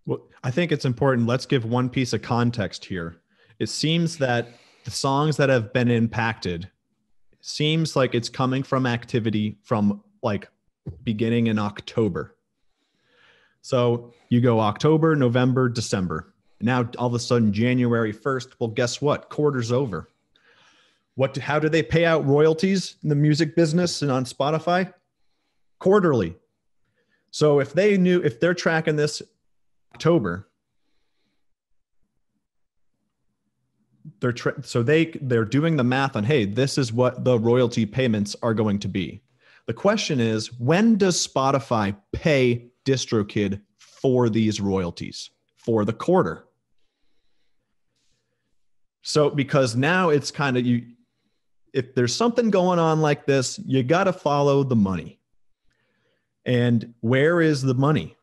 Well, I think it's important. Let's give one piece of context here. It seems that the songs that have been impacted seems like it's coming from activity from like beginning in October. So you go October, November, December. Now all of a sudden January 1st. Well, guess what? Quarter's over. How do they pay out royalties in the music business and on Spotify? Quarterly. So if they're tracking this October, they're doing the math on, hey, this is what the royalty payments are going to be. The question is, when does Spotify pay Distrokid for these royalties for the quarter? So because now it's kind of if there's something going on like this, you got to follow the money. And where is the money?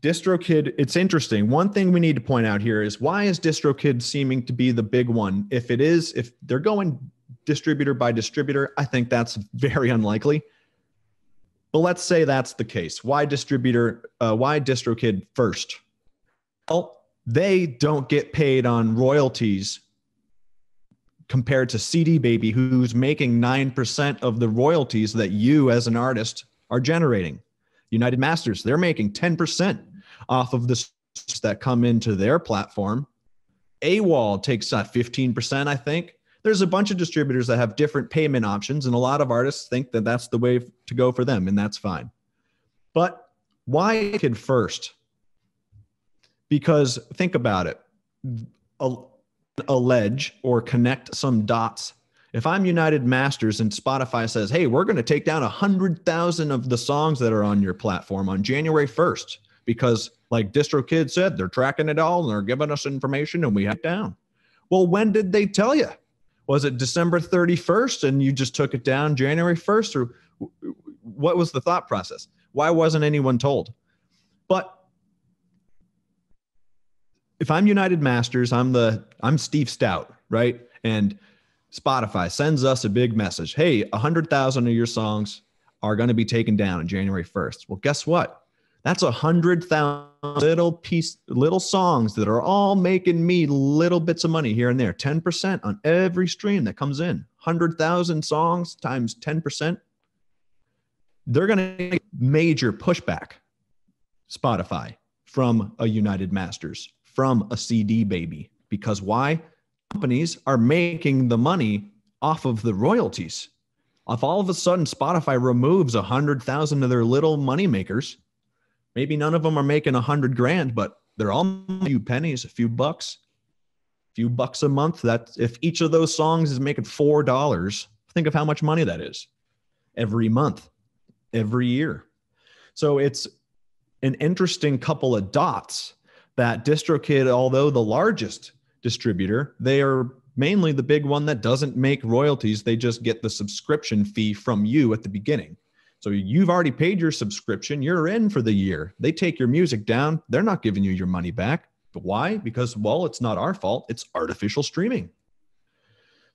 Distrokid, it's interesting. One thing we need to point out here is, why is Distrokid seeming to be the big one? If they're going distributor by distributor, I think that's very unlikely. But let's say that's the case. Why Distrokid first? Well, they don't get paid on royalties compared to CD Baby, who's making 9% of the royalties that you as an artist are generating. United Masters, they're making 10% off of the that come into their platform. AWOL takes 15%, I think. There's a bunch of distributors that have different payment options, and a lot of artists think that that's the way to go for them, and that's fine. But why Kid first? Because think about it. Allege or connect some dots. If I'm United Masters and Spotify says, hey, we're going to take down 100,000 of the songs that are on your platform on January 1st, because like Distrokid said, they're tracking it all and they're giving us information and we have it down. Well, when did they tell you? Was it December 31st and you just took it down January 1st? Or what was the thought process? Why wasn't anyone told? But if I'm United Masters, I'm Steve Stout, right? And Spotify sends us a big message. Hey, 100,000 of your songs are going to be taken down on January 1st. Well, guess what? That's 100,000 little songs that are all making me little bits of money here and there. 10% on every stream that comes in. 100,000 songs times 10%. They're going to make major pushback, Spotify, from a United Masters, from a CD Baby. Because why? Companies are making the money off of the royalties. If all of a sudden Spotify removes 100,000 of their little money makers, maybe none of them are making $100,000, but they're all a few pennies, a few bucks a month. That if each of those songs is making $4, think of how much money that is every month, every year. So it's an interesting couple of dots that Distrokid, although the largest distributor, they are mainly the big one that doesn't make royalties. They just get the subscription fee from you at the beginning. So you've already paid your subscription. You're in for the year. They take your music down. They're not giving you your money back. But why? Because, well, it's not our fault. It's artificial streaming.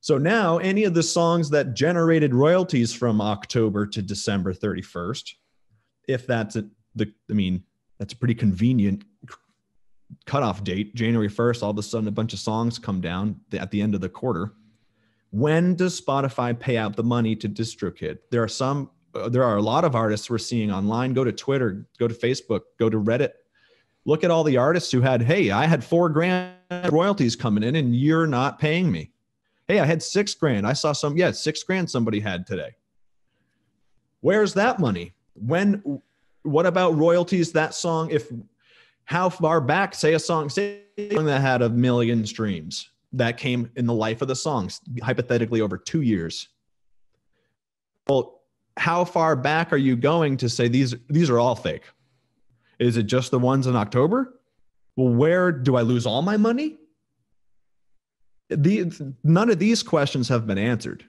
So now any of the songs that generated royalties from October to December 31st, if that's that's a pretty convenient cutoff date, January 1st, all of a sudden a bunch of songs come down at the end of the quarter. When does Spotify pay out the money to DistroKid? There are a lot of artists we're seeing online. Go to Twitter, go to Facebook, go to Reddit. Look at all the artists who had, hey, I had $4,000 royalties coming in and you're not paying me. Hey, I had $6,000. I saw $6,000 somebody had today. Where's that money? What about royalties? That song, how far back, say a song that had 1 million streams that came in the life of the songs, hypothetically over 2 years. Well, how far back are you going to say these are all fake? Is it just the ones in October? Well, where do I lose all my money? None of these questions have been answered.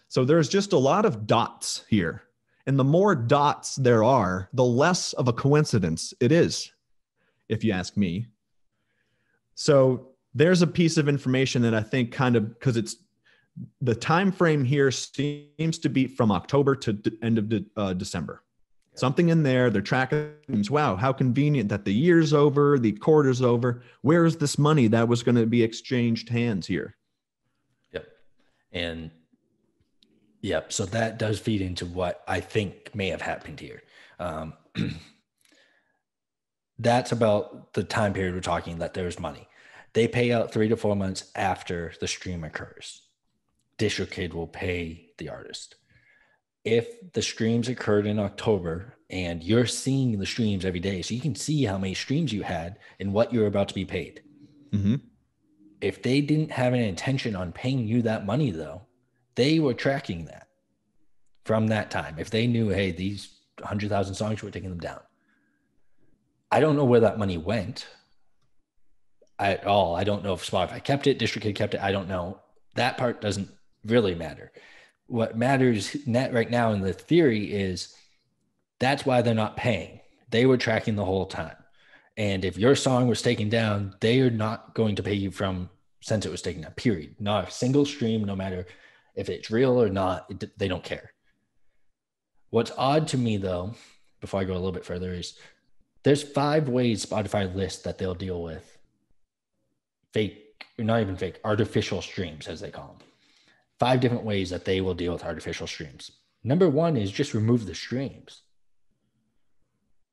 So there's just a lot of dots here. And the more dots there are, the less of a coincidence it is, if you ask me. So there's a piece of information that I think because it's the time frame here seems to be from October to end of December. Something in there, they're tracking, wow, how convenient that the year's over, the quarter's over. Where is this money that was going to be exchanged hands here? Yep. And yep. So that does feed into what I think may have happened here. That's about the time period we're talking that there's money. They pay out 3 to 4 months after the stream occurs. Distrokid will pay the artist. If the streams occurred in October and you're seeing the streams every day, so you can see how many streams you had and what you're about to be paid. Mm-hmm. If they didn't have an intention on paying you that money, though, they were tracking that from that time. If they knew, hey, these 100,000 songs, we're taking them down. I don't know where that money went at all. I don't know if Spotify kept it, Distrokid kept it. I don't know. That part doesn't really matter. What matters right now in the theory is that's why they're not paying. They were tracking the whole time. And if your song was taken down, they are not going to pay you from since it was taken down, period. Not a single stream, no matter if it's real or not, they don't care. What's odd to me, though, before I go a little bit further, is there's 5 ways Spotify lists that they'll deal with fake, or not even fake, artificial streams, as they call them. 5 different ways that they will deal with artificial streams. Number 1 is just remove the streams.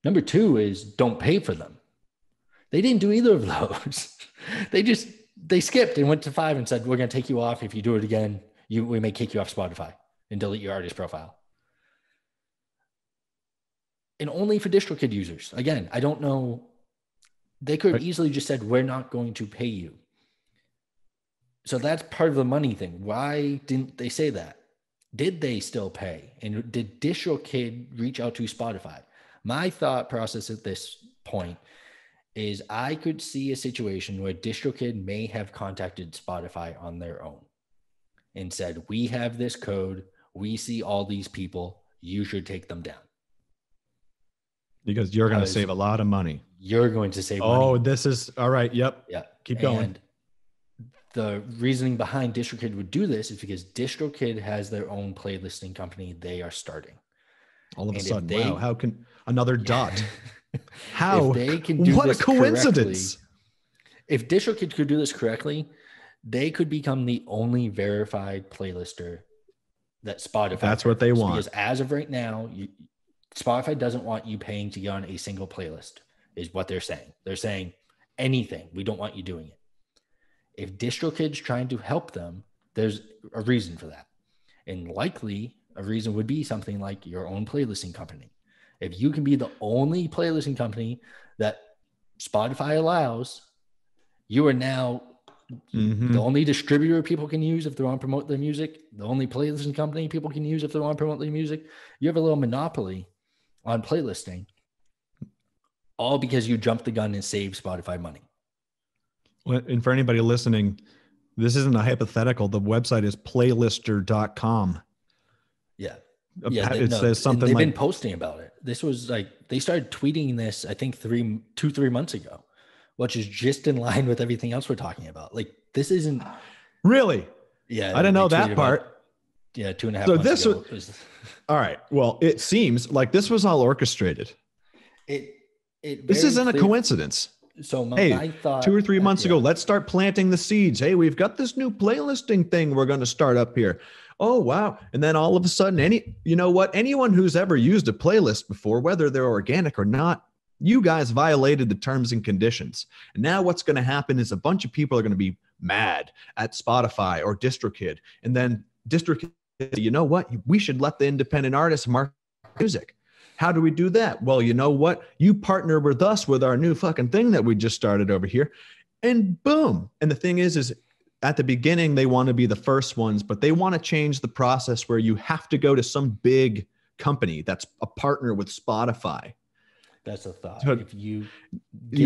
Number 2 is don't pay for them. They didn't do either of those. They skipped and went to 5 and said, we're going to take you off. If you do it again, we may kick you off Spotify and delete your artist profile. And only for Distrokid users. Again, I don't know. They could have easily just said, we're not going to pay you. So that's part of the money thing. Why didn't they say that? Did they still pay? And did Distrokid reach out to Spotify? My thought process at this point is I could see a situation where Distrokid may have contacted Spotify on their own and said, we have this code. We see all these people. You should take them down. Because you're going to save a lot of money. You're going to save money. Oh, this is all right. Yep. Yeah. Keep going. And the reasoning behind Distrokid would do this is because Distrokid has their own playlisting company they are starting. All of a sudden, wow, how can another dot? How? If they can do what this a coincidence. If Distrokid could do this correctly, they could become the only verified playlister that Spotify. That's what they want. Because as of right now, Spotify doesn't want you paying to get on a single playlist, is what they're saying. They're saying anything. We don't want you doing it. If Distrokid's trying to help them, there's a reason for that. And likely a reason would be something like your own playlisting company. If you can be the only playlisting company that Spotify allows, you are now the only distributor people can use if they want to promote their music, the only playlisting company people can use if they want to promote their music. You have a little monopoly on playlisting, all because you jumped the gun and saved Spotify money. And for anybody listening, this isn't a hypothetical. The website is playlister.com. Yeah. It says something they've like, been posting about it. This was like, they started tweeting this, I think 3 months ago, which is just in line with everything else we're talking about. Like, this isn't really. Yeah. I didn't know that part. 2.5 so months this ago. Was all right. Well, it seems like this was all orchestrated. This isn't a coincidence. So my thought 2 or 3 months ago, let's start planting the seeds. Hey, we've got this new playlisting thing we're going to start up here. Oh, wow. And then all of a sudden, anyone who's ever used a playlist before, whether they're organic or not, you guys violated the terms and conditions. And now what's going to happen is a bunch of people are going to be mad at Spotify or Distrokid. And then Distrokid, you know what? We should let the independent artists market music. How do we do that? Well, you know what? You partner with us with our new fucking thing that we just started over here, and boom. And the thing is at the beginning, they want to be the first ones, but they want to change the process where you have to go to some big company that's a partner with Spotify. That's a thought. So if you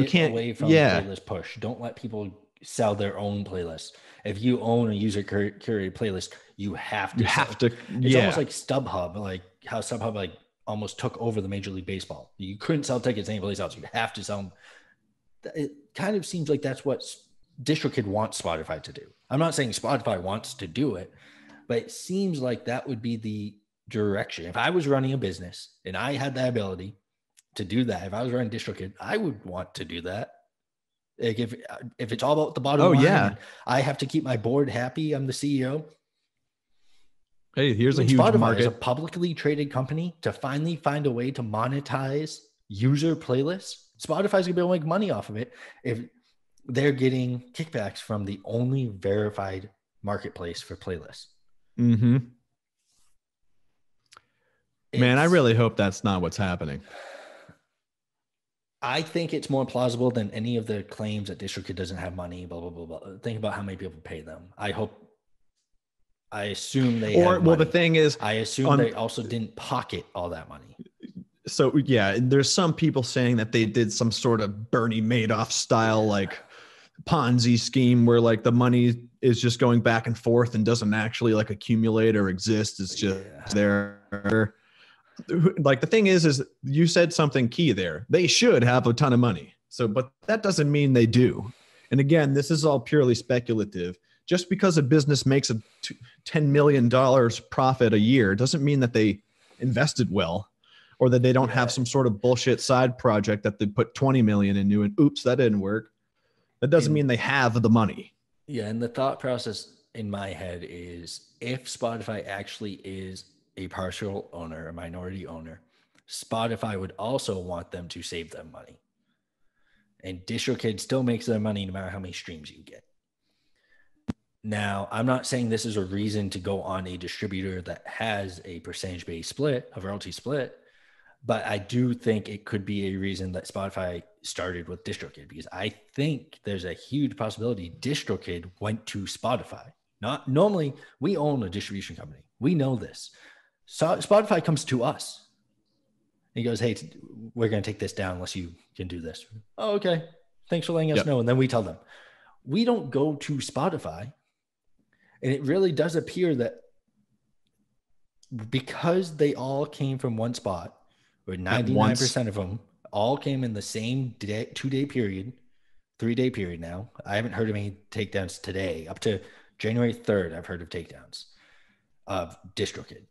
can't away from playlist push, don't let people sell their own playlist. If you own a user curated playlist, you have to. It's almost like StubHub, like how StubHub almost took over the Major League Baseball. You couldn't sell tickets anyplace else. You have to sell them. It kind of seems like that's what Distrokid wants Spotify to do. I'm not saying Spotify wants to do it, but it seems like that would be the direction. If I was running a business and I had the ability to do that, if I was running Distrokid, I would want to do that. Like if it's all about the bottom line, yeah. and I have to keep my board happy, I'm the CEO. Hey, here's a When huge Spotify market. is a publicly traded company to finally find a way to monetize user playlists, Spotify's gonna be able to make money off of it if they're getting kickbacks from the only verified marketplace for playlists. Mm-hmm. Man, I really hope that's not what's happening. I think it's more plausible than any of the claims that Distrokid doesn't have money, blah, blah, blah, blah. Think about how many people pay them. I assume they have money. The thing is, I assume they also didn't pocket all that money. So yeah, there's some people saying that they did some sort of Bernie Madoff style like Ponzi scheme where like the money is just going back and forth and doesn't actually like accumulate or exist. It's just there. Like the thing is you said something key there. They should have a ton of money. So, but that doesn't mean they do. And again, this is all purely speculative. Just because a business makes a $10 million profit a year doesn't mean that they invested well, or that they don't have some sort of bullshit side project that they put 20 million into and oops, that didn't work. That doesn't mean they have the money. Yeah. And the thought process in my head is if Spotify actually is a partial owner, a minority owner, Spotify would also want them to save them money. And Distrokid still makes their money no matter how many streams you get. Now, I'm not saying this is a reason to go on a distributor that has a percentage-based split, a royalty split, but I do think it could be a reason that Spotify started with Distrokid, because I think there's a huge possibility Distrokid went to Spotify. Not normally, we own a distribution company. We know this. So Spotify comes to us. He goes, hey, we're going to take this down unless you can do this. Oh, okay. Thanks for letting us know. And then we tell them. We don't go to Spotify. And it really does appear that because they all came from one spot, where 99% of them all came in the same 2-day period, 3-day period now. I haven't heard of any takedowns today. Up to January 3rd, I've heard of takedowns of Distrokid.